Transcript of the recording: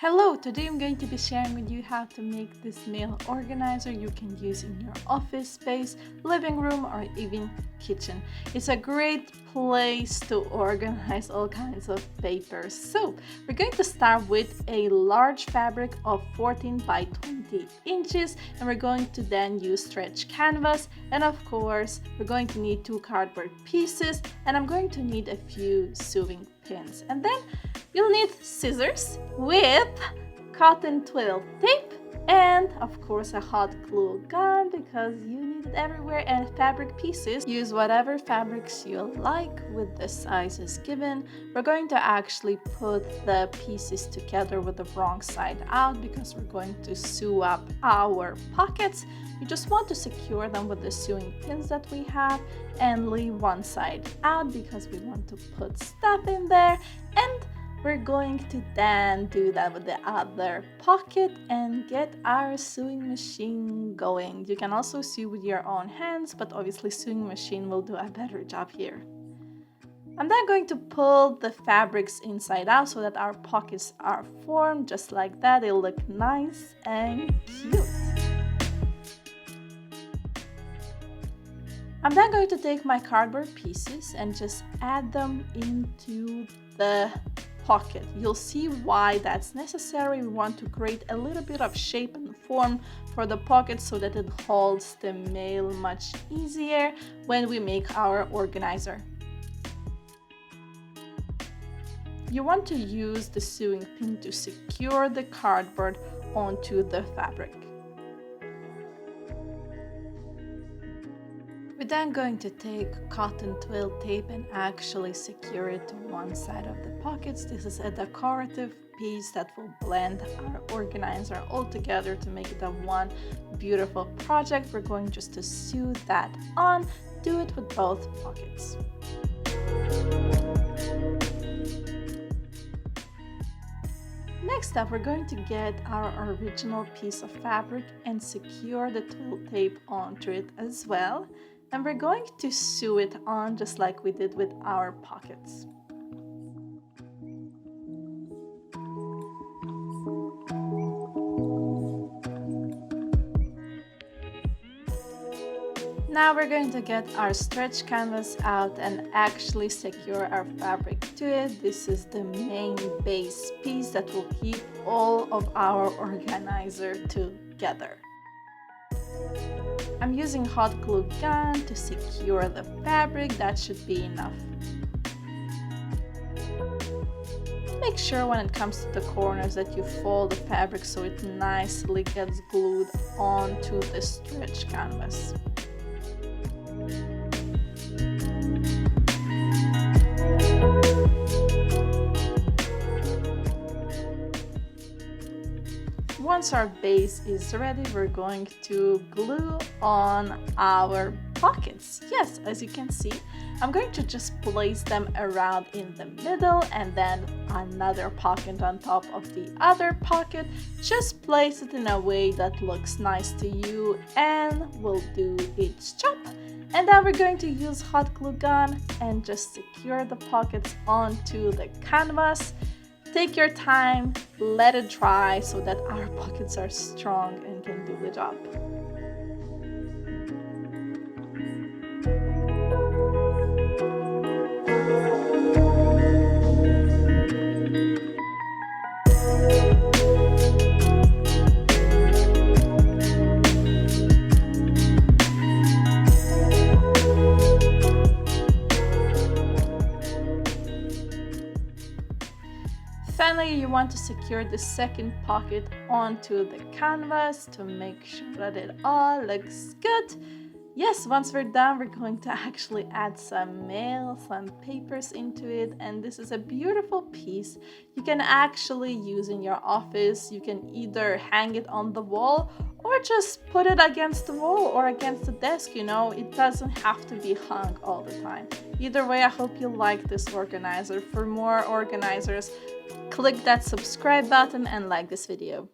Hello, today I'm going to be sharing with you how to make this mail organizer you can use in your office space, living room, or even kitchen. It's a great place to organize all kinds of papers. So we're going to start with a large fabric of 14 by 20 inches, and we're going to then use stretch canvas, and of course we're going to need 2 cardboard pieces, and I'm going to need a few sewing pins, and then you'll need scissors with cotton twill tape and of course a hot glue gun because you need it everywhere, and fabric pieces. Use whatever fabrics you like with the sizes given. We're going to actually put the pieces together with the wrong side out because we're going to sew up our pockets. You just want to secure them with the sewing pins that we have and leave one side out because we want to put stuff in there, and we're going to then do that with the other pocket and get our sewing machine going. You can also sew with your own hands, but obviously sewing machine will do a better job here. I'm then going to pull the fabrics inside out so that our pockets are formed just like that. They look nice and cute. I'm then going to take my cardboard pieces and just add them into the pocket. You'll see why that's necessary. We want to create a little bit of shape and form for the pocket so that it holds the mail much easier when we make our organizer. You want to use the sewing pin to secure the cardboard onto the fabric. We're then going to take cotton twill tape and actually secure it to one side of the pockets. This is a decorative piece that will blend our organizer all together to make it a one beautiful project. We're going just to sew that on. Do it with both pockets. Next up, we're going to get our original piece of fabric and secure the twill tape onto it as well. And we're going to sew it on just like we did with our pockets. Now we're going to get our stretch canvas out and actually secure our fabric to it. This is the main base piece that will keep all of our organizer together. I'm using hot glue gun to secure the fabric. That should be enough. Make sure when it comes to the corners that you fold the fabric so it nicely gets glued onto the stretch canvas. Once our base is ready, we're going to glue on our pockets. Yes, as you can see, I'm going to just place them around in the middle and then another pocket on top of the other pocket. Just place it in a way that looks nice to you and will do its job. And then we're going to use hot glue gun and just secure the pockets onto the canvas. Take your time, let it dry so that our pockets are strong and can do the job. Finally, you want to secure the second pocket onto the canvas to make sure that it all looks good. Yes, once we're done, we're going to actually add some mail, some papers into it, and this is a beautiful piece you can actually use in your office. You can either hang it on the wall or just put it against the wall or against the desk, it doesn't have to be hung all the time. Either way, I hope you like this organizer. For more organizers, click that subscribe button and like this video.